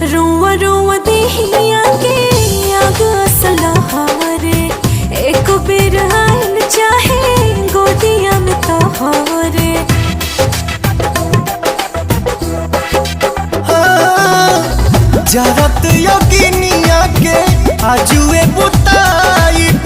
रुआ रुआ देहिया के आग असलहारे एक बेर आइल चाहे गोदिया में तोहरे। जरत योगिनिया के आजुए बुताइब